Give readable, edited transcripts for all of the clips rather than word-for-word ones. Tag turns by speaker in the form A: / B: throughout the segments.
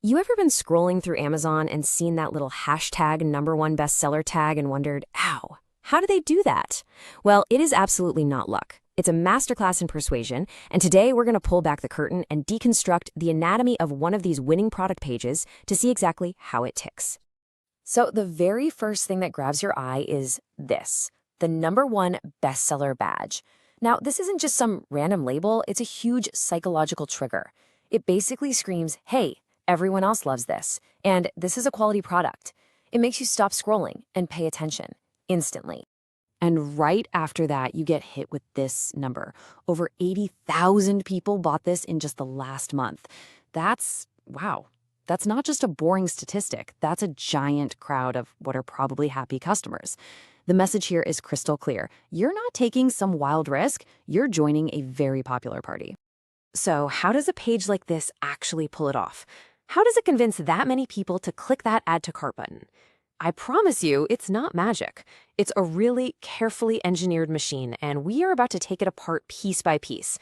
A: You ever been scrolling through Amazon and seen that little hashtag #1 bestseller tag and wondered, ow, how do they do that? Well, it is absolutely not luck. It's a masterclass in persuasion, and today we're going to pull back the curtain and deconstruct the anatomy of one of these winning product pages to see exactly how it ticks. So the very first thing that grabs your eye is this, the #1 bestseller badge. Now, this isn't just some random label, it's a huge psychological trigger. It basically screams, hey, everyone else loves this, and this is a quality product. It makes you stop scrolling and pay attention instantly. And right after that, you get hit with this number. Over 80,000 people bought this in just the last month. Wow. That's not just a boring statistic. That's a giant crowd of what are probably happy customers. The message here is crystal clear. You're not taking some wild risk. You're joining a very popular party. So how does a page like this actually pull it off? How does it convince that many people to click that add to cart button? I promise you, it's not magic. It's a really carefully engineered machine, and we are about to take it apart piece by piece.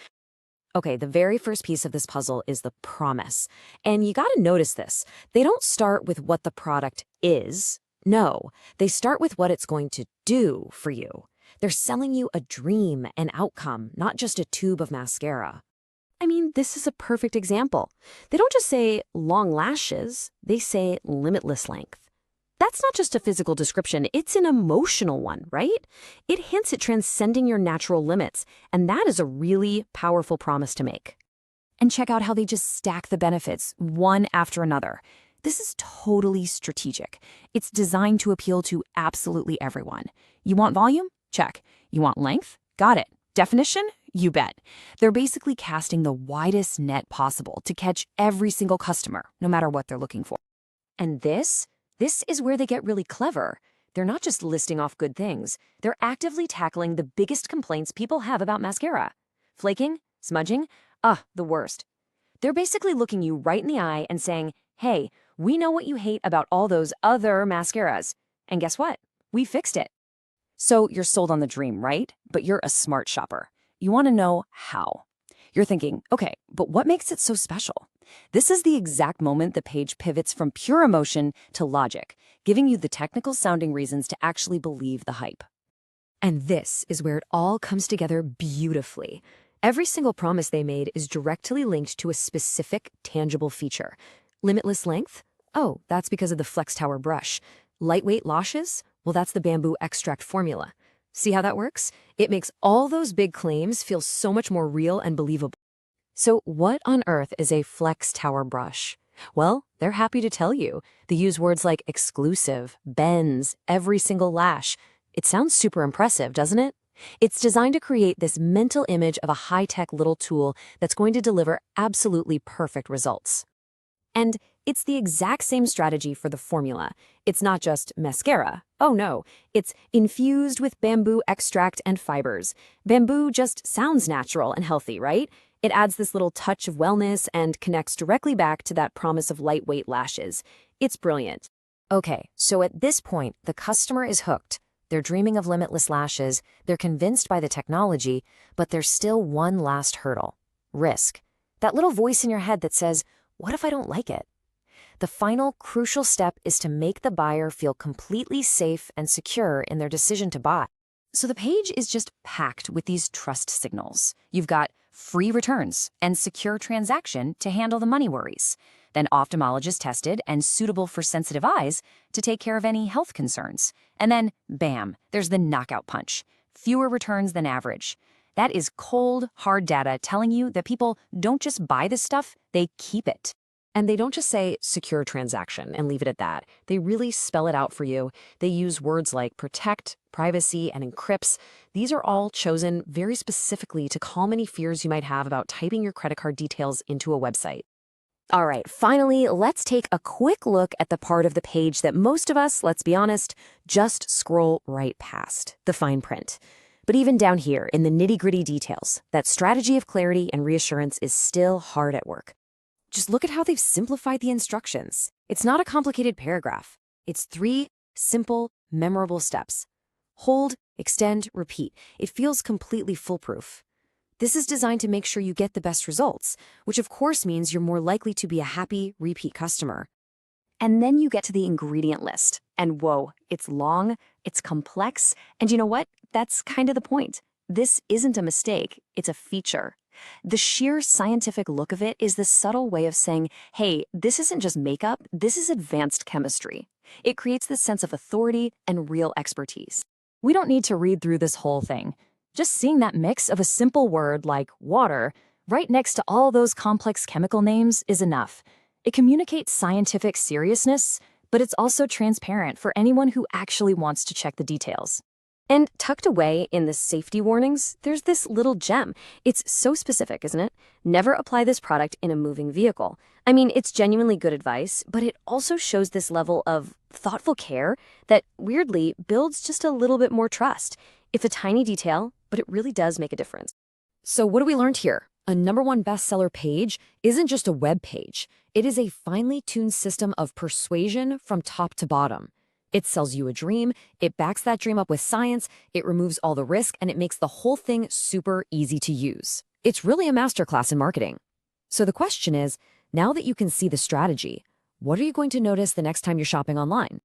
A: Okay, the very first piece of this puzzle is the promise. And you gotta notice this. They don't start with what the product is. No, they start with what it's going to do for you. They're selling you a dream, an outcome, not just a tube of mascara. I mean, this is a perfect example. They don't just say long lashes, they say limitless length. That's not just a physical description, it's an emotional one, right? It hints at transcending your natural limits, and that is a really powerful promise to make. And check out how they just stack the benefits, one after another. This is totally strategic. It's designed to appeal to absolutely everyone. You want volume? Check. You want length? Got it. Definition? You bet. They're basically casting the widest net possible to catch every single customer, no matter what they're looking for. And this is where they get really clever. They're not just listing off good things. They're actively tackling the biggest complaints people have about mascara. Flaking, smudging, the worst. They're basically looking you right in the eye and saying, hey, we know what you hate about all those other mascaras. And guess what? We fixed it. So you're sold on the dream, right? But you're a smart shopper. You want to know how. You're thinking, okay, but what makes it so special? This is the exact moment the page pivots from pure emotion to logic, giving you the technical sounding reasons to actually believe the hype. And this is where it all comes together beautifully. Every single promise they made is directly linked to a specific, tangible feature. Limitless length? Oh, that's because of the Flex Tower brush. Lightweight lashes? Well, that's the bamboo extract formula. See how that works? It makes all those big claims feel so much more real and believable. So what on earth is a Flex Tower brush? Well, they're happy to tell you. They use words like exclusive, bends, every single lash. It sounds super impressive, doesn't it? It's designed to create this mental image of a high-tech little tool that's going to deliver absolutely perfect results. And it's the exact same strategy for the formula. It's not just mascara. Oh no, it's infused with bamboo extract and fibers. Bamboo just sounds natural and healthy, right? It adds this little touch of wellness and connects directly back to that promise of lightweight lashes. It's brilliant. Okay, so at this point, the customer is hooked. They're dreaming of limitless lashes, they're convinced by the technology, but there's still one last hurdle. Risk. That little voice in your head that says, what if I don't like it? The final crucial step is to make the buyer feel completely safe and secure in their decision to buy. So the page is just packed with these trust signals. You've got free returns and secure transaction to handle the money worries. Then ophthalmologist tested and suitable for sensitive eyes to take care of any health concerns. And then, bam, there's the knockout punch. Fewer returns than average. That is cold, hard data telling you that people don't just buy this stuff, they keep it. And they don't just say secure transaction and leave it at that. They really spell it out for you. They use words like protect, privacy, and encrypts. These are all chosen very specifically to calm any fears you might have about typing your credit card details into a website. All right, finally, let's take a quick look at the part of the page that most of us, let's be honest, just scroll right past, the fine print. But even down here in the nitty-gritty details, that strategy of clarity and reassurance is still hard at work. Just look at how they've simplified the instructions. It's not a complicated paragraph. It's 3 simple, memorable steps. Hold, extend, repeat. It feels completely foolproof. This is designed to make sure you get the best results, which of course means you're more likely to be a happy, repeat customer. And then you get to the ingredient list. And whoa, it's long, it's complex, and you know what? That's kind of the point. This isn't a mistake, it's a feature. The sheer scientific look of it is the subtle way of saying, hey, this isn't just makeup, this is advanced chemistry. It creates this sense of authority and real expertise.
B: We don't need to read through this whole thing. Just seeing that mix of a simple word like water right next to all those complex chemical names is enough. It communicates scientific seriousness, but it's also transparent for anyone who actually wants to check the details.
A: And tucked away in the safety warnings, there's this little gem. It's so specific, isn't it? Never apply this product in a moving vehicle. I mean, it's genuinely good advice, but it also shows this level of thoughtful care that, weirdly, builds just a little bit more trust. It's a tiny detail, but it really does make a difference. So what do we learned here? A #1 bestseller page isn't just a web page. It is a finely tuned system of persuasion from top to bottom. It sells you a dream, it backs that dream up with science, it removes all the risk, and it makes the whole thing super easy to use. It's really a masterclass in marketing. So the question is, now that you can see the strategy, what are you going to notice the next time you're shopping online?